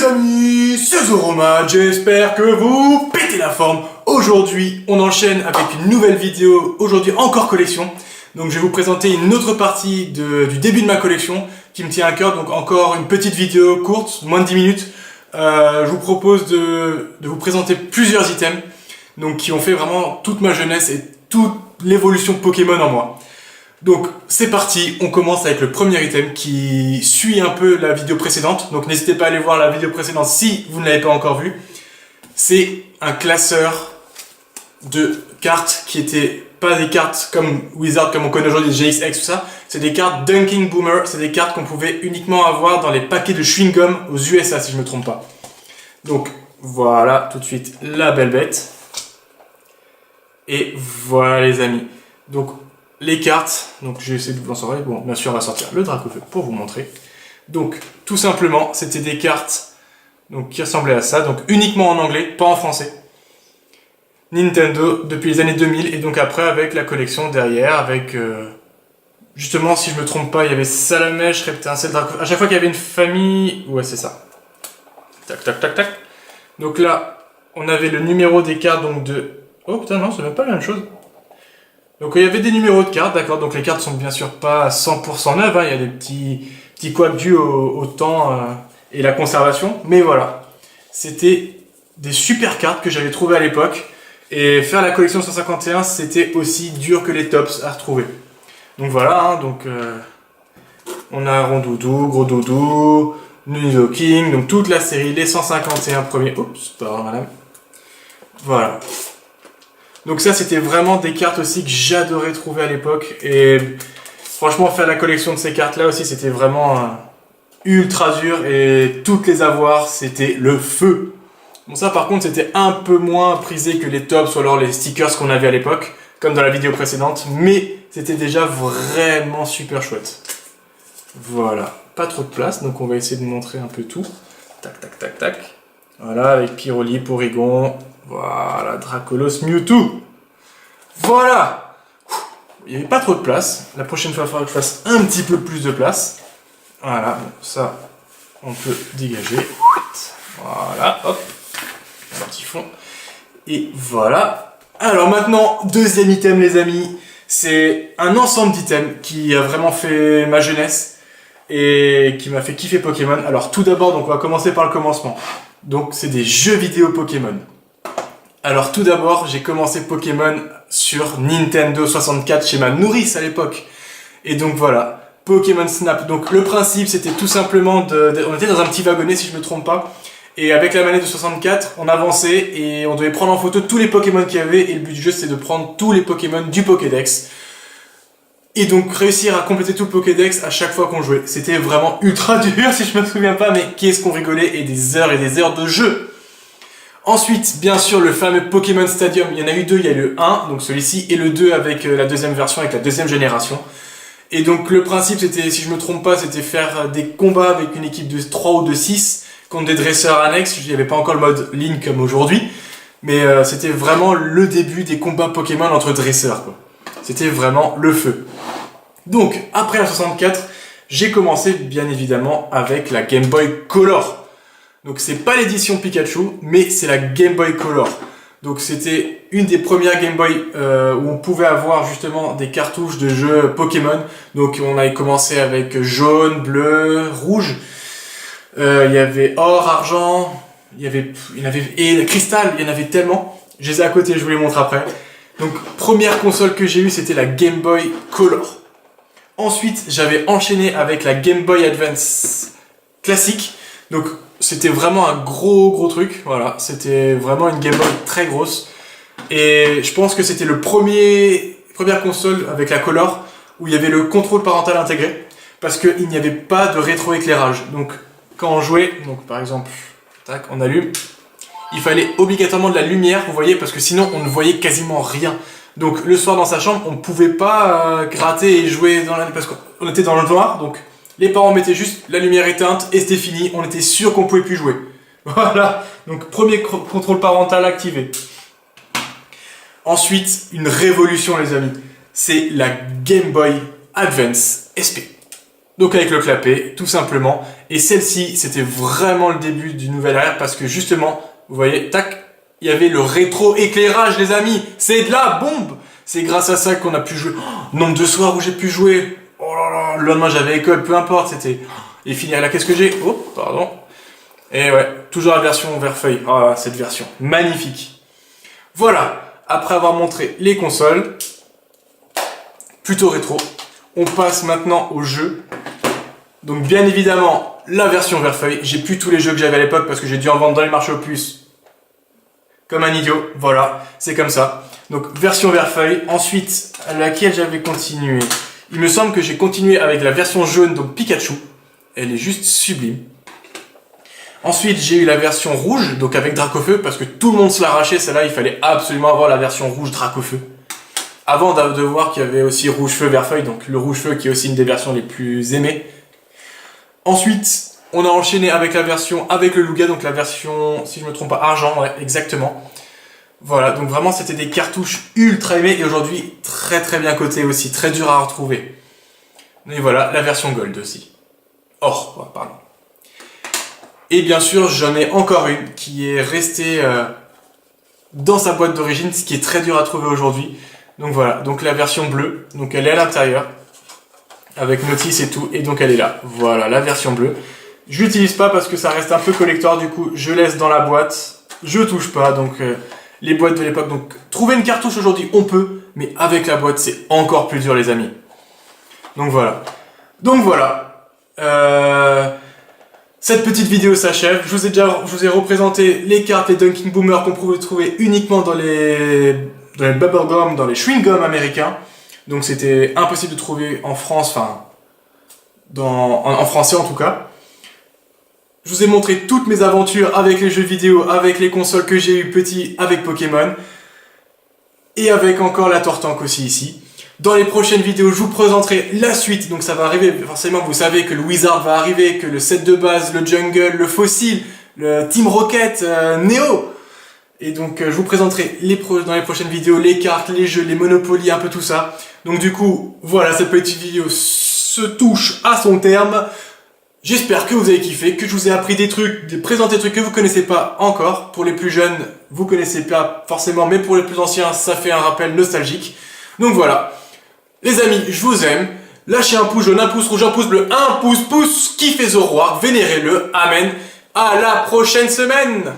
amis, c'est Zoroma, j'espère que vous pétez la forme. Aujourd'hui, on enchaîne avec une nouvelle vidéo, aujourd'hui encore collection. Donc je vais vous présenter une autre partie du début de ma collection qui me tient à cœur, donc encore une petite vidéo courte, moins de 10 minutes. Je vous propose de vous présenter plusieurs items donc, qui ont fait vraiment toute ma jeunesse et toute l'évolution Pokémon en moi. Donc c'est parti, on commence avec le premier item qui suit un peu la vidéo précédente. Donc n'hésitez pas à aller voir la vidéo précédente si vous ne l'avez pas encore vue. C'est un classeur de cartes qui étaient pas des cartes comme Wizard, comme on connaît aujourd'hui, GXX, tout ça. C'est des cartes Dunking Boomer, c'est des cartes qu'on pouvait uniquement avoir dans les paquets de chewing-gum aux USA si je ne me trompe pas. Donc voilà tout de suite la belle bête. Et voilà les amis. Donc les cartes, donc j'ai essayé de vous en sortir. Bon, bien sûr, on va sortir le Dracofeu pour vous montrer. Donc, tout simplement, c'était des cartes donc, qui ressemblaient à ça, donc uniquement en anglais, pas en français. Nintendo depuis les années 2000, et donc après avec la collection derrière, avec justement, si je me trompe pas, il y avait Salamèche, Reptincelle, Dracofeu. À chaque fois qu'il y avait une famille, ouais, c'est ça. Tac, tac, tac, tac. Donc là, on avait le numéro des cartes, donc de. Oh putain, non, c'est même pas la même chose. Donc il y avait des numéros de cartes, d'accord, donc les cartes sont bien sûr pas 100% neuves, hein. Il y a des petits couacs dus au temps et la conservation, mais voilà. C'était des super cartes que j'avais trouvées à l'époque, et faire la collection 151, c'était aussi dur que les tops à retrouver. Donc voilà, hein, donc on a Rondoudou, Gros Doudou, Nudo King, donc toute la série, les 151 premiers, oups, pardon madame, voilà. Donc ça, c'était vraiment des cartes aussi que j'adorais trouver à l'époque. Et franchement, faire la collection de ces cartes-là aussi, c'était vraiment ultra dur. Et toutes les avoir, c'était le feu. Bon, ça, par contre, c'était un peu moins prisé que les tops ou alors les stickers qu'on avait à l'époque, comme dans la vidéo précédente. Mais c'était déjà vraiment super chouette. Voilà, pas trop de place, donc on va essayer de montrer un peu tout. Tac, tac, tac, tac. Voilà, avec Pyroli, Porygon... Voilà, Dracolos, Mewtwo. Voilà. Il n'y avait pas trop de place. La prochaine fois, il faudra que je fasse un petit peu plus de place. Voilà, bon, ça, on peut dégager. Voilà, hop. Un petit fond. Et voilà. Alors maintenant, deuxième item, les amis. C'est un ensemble d'items qui a vraiment fait ma jeunesse et qui m'a fait kiffer Pokémon. Alors tout d'abord, donc on va commencer par le commencement. Donc c'est des jeux vidéo Pokémon. Alors tout d'abord, j'ai commencé Pokémon sur Nintendo 64 chez ma nourrice à l'époque. Et donc voilà, Pokémon Snap. Donc le principe, c'était tout simplement on était dans un petit wagonnet si je me trompe pas. Et avec la manette de 64, on avançait et on devait prendre en photo tous les Pokémon qu'il y avait. Et le but du jeu, c'est de prendre tous les Pokémon du Pokédex. Et donc réussir à compléter tout le Pokédex à chaque fois qu'on jouait. C'était vraiment ultra dur si je me souviens pas, mais qu'est-ce qu'on rigolait et des heures de jeu. Ensuite, bien sûr, le fameux Pokémon Stadium. Il y en a eu deux, il y a eu le 1, donc celui-ci, et le 2 avec la deuxième version, avec la deuxième génération. Et donc le principe, c'était, si je me trompe pas, c'était faire des combats avec une équipe de 3 ou de 6 contre des dresseurs annexes. Il n'y avait pas encore le mode ligne comme aujourd'hui, mais c'était vraiment le début des combats Pokémon entre dresseurs, quoi. C'était vraiment le feu. Donc, après la 64, j'ai commencé bien évidemment avec la Game Boy Color. Donc c'est pas l'édition Pikachu, mais c'est la Game Boy Color. Donc c'était une des premières Game Boy où on pouvait avoir justement des cartouches de jeux Pokémon. Donc on avait commencé avec jaune, bleu, rouge. Il y avait or, argent, il y en avait et cristal, il y en avait tellement. Je les ai à côté, je vous les montre après. Donc première console que j'ai eue, c'était la Game Boy Color. Ensuite, j'avais enchaîné avec la Game Boy Advance classique. Donc c'était vraiment un gros truc, voilà, c'était vraiment une Game Boy très grosse. Et je pense que c'était première console avec la Color où il y avait le contrôle parental intégré. Parce qu'il n'y avait pas de rétroéclairage. Donc quand on jouait, donc par exemple, tac, on allume, il fallait obligatoirement de la lumière, vous voyez, parce que sinon on ne voyait quasiment rien. Donc le soir dans sa chambre, on ne pouvait pas gratter et jouer parce qu'on était dans le noir, donc les parents mettaient juste la lumière éteinte et c'était fini, on était sûr qu'on pouvait plus jouer. Voilà, donc premier contrôle parental activé. Ensuite, une révolution les amis, c'est la Game Boy Advance SP. Donc avec le clapet, tout simplement. Et celle-ci, c'était vraiment le début du nouvel ère parce que justement, vous voyez, tac, il y avait le rétro-éclairage, les amis. C'est de la bombe. C'est grâce à ça qu'on a pu jouer. Oh, nombre de soirs où j'ai pu jouer. Oh là là, le lendemain j'avais école, peu importe, c'était... Et finir là, qu'est-ce que j'ai? Oh, pardon. Et ouais, toujours la version vert feuille. Oh, cette version, magnifique. Voilà, après avoir montré les consoles, plutôt rétro, on passe maintenant au jeu. Donc bien évidemment, la version vert feuille. J'ai plus tous les jeux que j'avais à l'époque parce que j'ai dû en vendre dans les marchés aux puces. Comme un idiot, voilà, c'est comme ça. Donc version vert feuille. Ensuite, à laquelle j'avais continué. Il me semble que j'ai continué avec la version jaune, donc Pikachu. Elle est juste sublime. Ensuite, j'ai eu la version rouge, donc avec Dracofeu, parce que tout le monde se l'arrachait, celle-là, il fallait absolument avoir la version rouge Dracofeu. Avant de voir qu'il y avait aussi rouge feu, vert feuille, donc le rouge feu qui est aussi une des versions les plus aimées. Ensuite, on a enchaîné avec la version avec le Louga, donc la version, si je me trompe pas, argent, ouais, exactement. Voilà, donc vraiment c'était des cartouches ultra aimées et aujourd'hui très très bien cotées aussi, très dur à retrouver. Et voilà, la version gold aussi. Or, pardon. Et bien sûr, j'en ai encore une qui est restée dans sa boîte d'origine, ce qui est très dur à trouver aujourd'hui. Donc voilà, donc la version bleue, donc elle est à l'intérieur, avec notice et tout, et donc elle est là. Voilà, la version bleue. Je l'utilise pas parce que ça reste un peu collector, du coup je laisse dans la boîte, je touche pas, donc les boîtes de l'époque. Donc trouver une cartouche aujourd'hui, on peut, mais avec la boîte c'est encore plus dur les amis. Donc voilà. Donc voilà. Cette petite vidéo s'achève. Je vous ai représenté les cartes, les Dunking Boomer qu'on pouvait trouver uniquement dans les bubblegum, dans les chewing-gum américains. Donc c'était impossible de trouver en France, enfin, en français en tout cas. Je vous ai montré toutes mes aventures avec les jeux vidéo, avec les consoles que j'ai eu petit, avec Pokémon. Et avec encore la Tortank aussi ici. Dans les prochaines vidéos, je vous présenterai la suite. Donc ça va arriver, forcément vous savez que le Wizard va arriver, que le set de base, le Jungle, le Fossil, le Team Rocket, Neo. Et donc je vous présenterai dans les prochaines vidéos les cartes, les jeux, les Monopoly, un peu tout ça. Donc du coup, voilà, cette petite vidéo se touche à son terme. J'espère que vous avez kiffé, que je vous ai appris des trucs, présenté des trucs que vous connaissez pas encore. Pour les plus jeunes, vous connaissez pas forcément, mais pour les plus anciens, ça fait un rappel nostalgique. Donc voilà. Les amis, je vous aime. Lâchez un pouce jaune, un pouce rouge, un pouce bleu, un pouce, kiffez au roi, vénérez-le, amen. À la prochaine semaine!